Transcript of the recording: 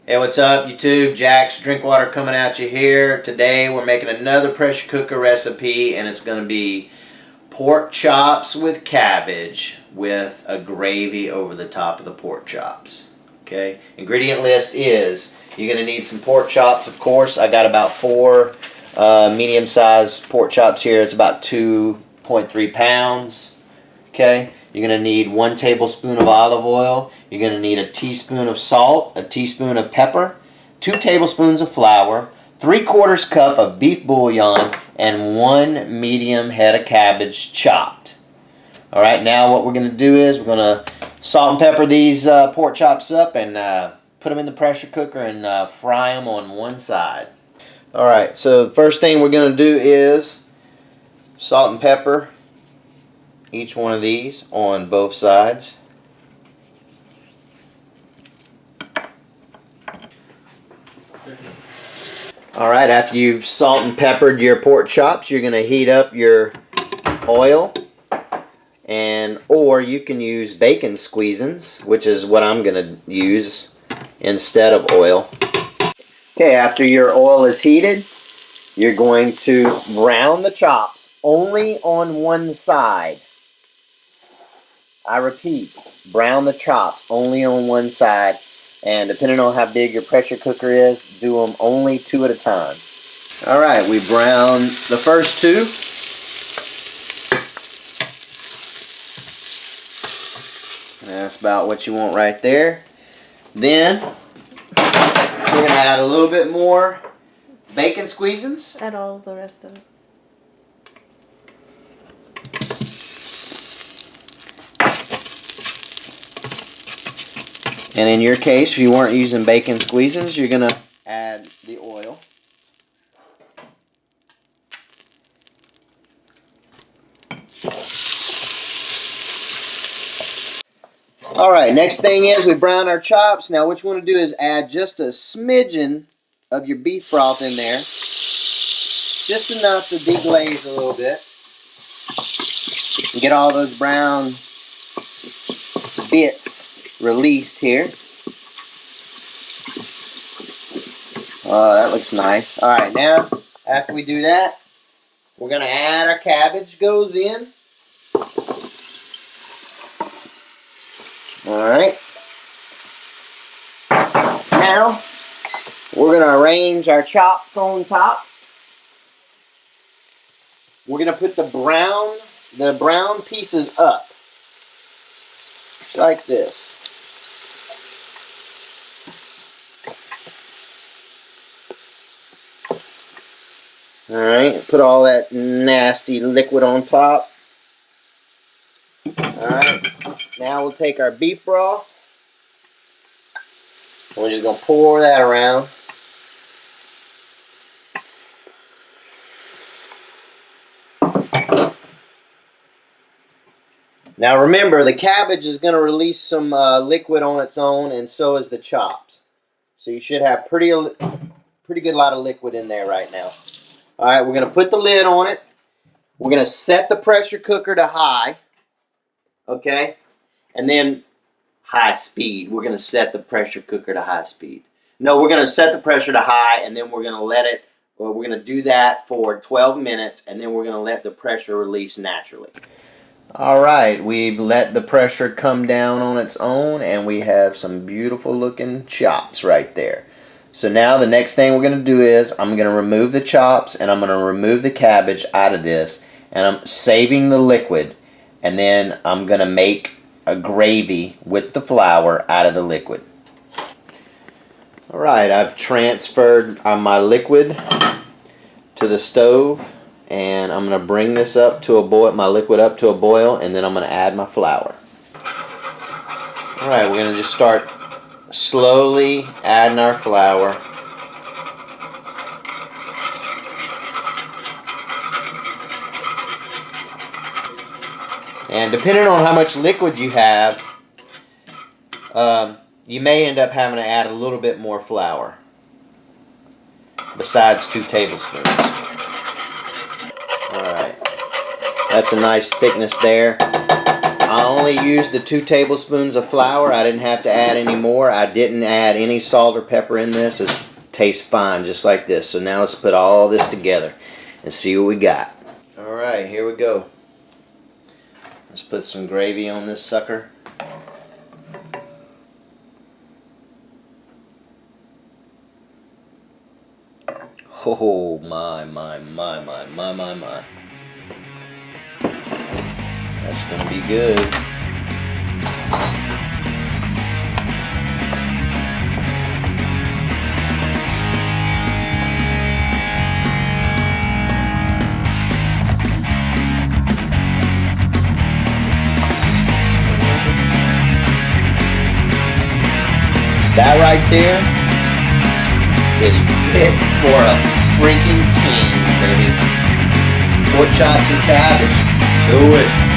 Hey, what's up, YouTube? Jack's Drink Water coming at you here. Today we're making another pressure cooker recipe, and it's going to be pork chops with cabbage with a gravy over the top of the pork chops. Okay, ingredient list is you're going to need some pork chops, of course. I got about 4 medium-sized pork chops here. It's about 2.3 pounds. Okay, you're going to need 1 tablespoon of olive oil. You're going to need a teaspoon of salt, a teaspoon of pepper, 2 tablespoons of flour, 3/4 cup of beef bouillon, and 1 medium head of cabbage chopped. Alright, now what we're going to do is we're going to salt and pepper these pork chops up and put them in the pressure cooker and fry them on one side. Alright, so the first thing we're going to do is salt and pepper each one of these on both sides. Alright, after you've salt and peppered your pork chops, you're going to heat up your oil, or you can use bacon squeezins, which is what I'm going to use instead of oil. Okay, after your oil is heated, you're going to brown the chops only on one side. I repeat, brown the chops only on one side, and depending on how big your pressure cooker is, do them only 2 at a time. Alright, we browned the first 2. That's about what you want right there. Then, we're going to add a little bit more bacon squeezins. Add all the rest of it. And in your case, if you weren't using bacon squeezins, you're going to add the oil. Alright, next thing is we brown our chops. Now what you want to do is add just a smidgen of your beef broth in there. Just enough to deglaze a little bit. And get all those brown bits released here. Oh, that looks nice. Alright, now after we do that, we're going to add our cabbage goes in. Alright. Now, we're going to arrange our chops on top. We're going to put the brown pieces up. Just like this. Alright, put all that nasty liquid on top. Alright, now we'll take our beef broth. We're just going to pour that around. Now remember, the cabbage is going to release some liquid on its own, and so is the chops. So you should have pretty good lot of liquid in there right now. Alright, we're going to put the lid on it. We're going to set the pressure cooker to high. Okay? And then high speed. We're going to set the pressure cooker to high speed. No, we're going to set the pressure to high, and then we're going to let it, we're going to do that for 12 minutes, and then we're going to let the pressure release naturally. Alright, we've let the pressure come down on its own, and we have some beautiful looking chops right there. So now the next thing we're going to do is I'm going to remove the chops and I'm going to remove the cabbage out of this, and I'm saving the liquid, and then I'm going to make a gravy with the flour out of the liquid. Alright, I've transferred my liquid to the stove, and I'm going to bring this up to a boil, my liquid up to a boil, and then I'm going to add my flour. Alright, we're going to just start slowly adding our flour. And depending on how much liquid you have, you may end up having to add a little bit more flour besides 2 tablespoons. Alright, that's a nice thickness there. I only used the 2 tablespoons of flour. I didn't have to add any more. I didn't add any salt or pepper in this. It tastes fine just like this. So now let's put all this together and see what we got. Alright, here we go. Let's put some gravy on this sucker. Oh my. That's gonna be good. That right there is fit for a freaking king, baby. Pork chops and cabbage. Do it.